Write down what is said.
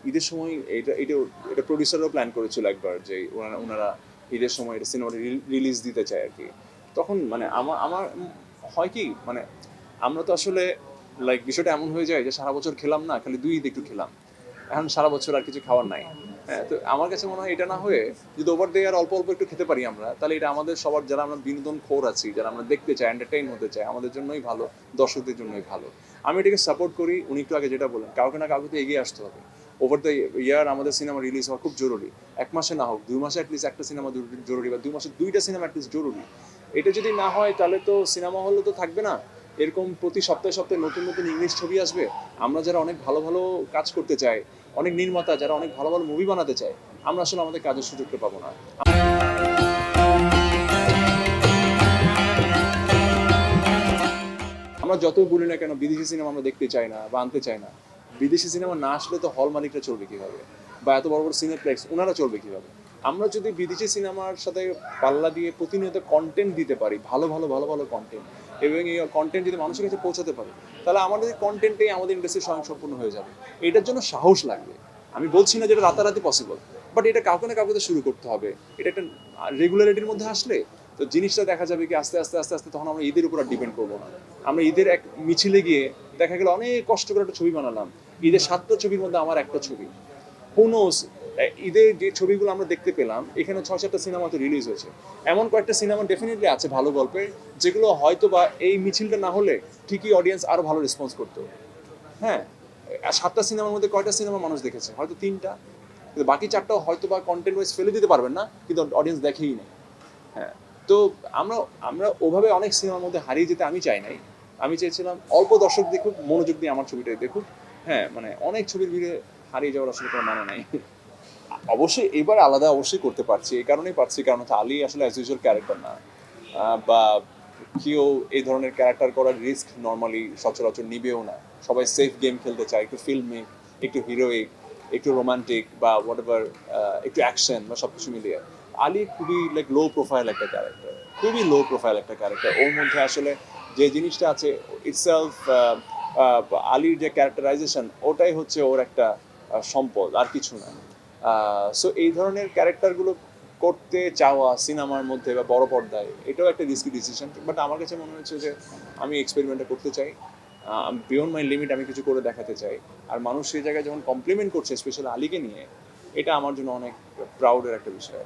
ঈদের সময় এটা এটা এটা প্রডিউসারও প্ল্যান করেছিল একবার যে ওনারা ঈদের সময় এটা সিনেমাটা রিলিজ দিতে চায় আর কি। তখন মানে আমার আমার হয় কি মানে আমরা তো আসলে লাইক বিষয়টা এমন হয়ে যায় যে সারা বছর খেলাম না, খালি 2 ঈদ একটু খেলাম, এখন সারা বছর আর কিছু খাওয়ার নাই। হ্যাঁ, তো আমার কাছে মনে হয় এটা না হয়ে যদি ওভার ডে আর অল্প অল্প একটু খেতে পারি আমরা, তাহলে এটা আমাদের সবার, যারা আমরা বিনোদন খোর আছি, যারা আমরা দেখতে চাই, এন্টারটেইন হতে চাই, আমাদের জন্যই ভালো, দর্শকদের জন্যই ভালো। আমি এটাকে সাপোর্ট করি। উনি একটু আগে যেটা বলেন, কাউকে না কাউকে তো এগিয়ে আসতে হবে। ওভার দ্য ইয়ার আমাদের সিনেমা রিলিজ হওয়া খুব জরুরি। 1 মাসে না হোক, 2 মাসে অ্যাটলিস্ট একটা সিনেমা জরুরি, বা 2 মাসে 2টা সিনেমা অ্যাটলিস্ট জরুরি। এটা যদি না হয় তাহলে তো সিনেমা হলে তো থাকবে না। এরকম প্রতি সপ্তাহে সপ্তাহে নতুন নতুন ইংলিশ ছবি আসবে। আমরা যারা অনেক ভালো ভালো কাজ করতে চাই, অনেক নির্মাতা যারা অনেক ভালো ভালো মুভি বানাতে চায়, আমরা আসলে আমাদের কাজের সুযোগটা পাবো না। আমরা যত বলি না কেন বিদেশি সিনেমা আমরা দেখতে চাই না বা আনতে চাই না, বিদেশি সিনেমা না আসলে তো হল মালিকরা চলবে কীভাবে, বা এত বড় বড় সিনেপ্লেক্স ওনারা চলবে কীভাবে? আমরা যদি বিদেশি সিনেমার সাথে পাল্লা দিয়ে প্রতিনিয়ত কন্টেন্ট দিতে পারি, ভালো ভালো ভালো ভালো কন্টেন্ট, এবং এই কন্টেন্ট যদি মানুষের কাছে পৌঁছাতে পারি, তাহলে আমাদের কন্টেন্টেই আমাদের ইন্ডাস্ট্রি স্বয়ংসম্পূর্ণ হয়ে যাবে। এটার জন্য সাহস লাগবে। আমি বলছি না যেটা রাতারাতি পসিবল, বাট এটা কাউকে না কাউকে তো শুরু করতে হবে। এটা একটা রেগুলারিটির মধ্যে আসলে তো জিনিসটা দেখা যাবে কি আস্তে আস্তে আস্তে আস্তে তখন আমরা ঈদের উপর আর ডিপেন্ড করবো না। আমরা ঈদের এক মিছিলে গিয়ে দেখা গেল অনেক কষ্ট করে একটা ছবি বানালাম, ঈদের 7টা ছবির মধ্যে আমার একটা ছবি, হুনোস, ঈদের যে ছবিগুলো আমরা দেখতে পেলাম, এখানে 6-7টা সিনেমা তো রিলিজ হয়েছে। এমন কয়েকটা সিনেমা ডেফিনেটলি আছে ভালো গল্পের, যেগুলো হয়তো বা এই মিছিলটা না হলে ঠিকই অডিয়েন্স আরো ভালো রেসপন্স করতো। হ্যাঁ, 7টা সিনেমার মধ্যে কয়টা সিনেমা মানুষ দেখেছে? হয়তো 3টা, কিন্তু বাকি 4টাও হয়তো বা কন্টেন্ট ওয়াইজ ফেলে দিতে পারবেন না, কিন্তু অডিয়েন্স দেখেই নেই। হ্যাঁ, তো আমরা আমরা ওভাবে অনেক সিনেমার মধ্যে হারিয়ে যেতে আমি চাই নাই। আমি চেয়েছিলাম অল্প দর্শক দেখুক, মনোযোগ দিয়ে আমার ছবিটাই দেখুক। হ্যাঁ, মানে অনেক ছবির ভিড়ে হারিয়ে যাওয়ার আসলে কোনো মানে নাই। অবশ্যই এবার আলাদা অবশ্যই করতে পারছি, এই কারণেই পারছি কারণ হচ্ছে আলী আসলে অ্যাজ ইউজুয়াল ক্যারেক্টার না, বা কেউ এই ধরনের ক্যারেক্টার করার রিস্ক নর্মালি সচরাচর নিবেও না। সবাই সেফ গেম খেলতে চায়, একটু ফিল্মিক, একটু হিরোইক, একটু রোমান্টিক বা হোয়াট এভার, একটু অ্যাকশন বা সব কিছু মিলিয়ে। আলী খুবই লাইক লো প্রোফাইল একটা ক্যারেক্টার, খুবই লো প্রোফাইল একটা ক্যারেক্টার। ওর মধ্যে আসলে যে জিনিসটা আছে ইটসেলফ, আলীর যে ক্যারেক্টারাইজেশন, ওটাই হচ্ছে ওর একটা সম্পদ, আর কিছু না। সো এই ধরনের ক্যারেক্টারগুলো করতে চাওয়া সিনেমার মধ্যে বা বড় পর্দায়, এটাও একটা রিস্কি ডিসিশন। বাট আমার কাছে মনে হচ্ছে যে আমি এক্সপেরিমেন্টটা করতে চাই, বিয়ন্ড মাই লিমিট আমি কিছু করে দেখাতে চাই। আর মানুষ সেই জায়গায় যখন কমপ্লিমেন্ট করছে স্পেশালি আলীকে নিয়ে, এটা আমার জন্য অনেক প্রাউডের একটা বিষয়।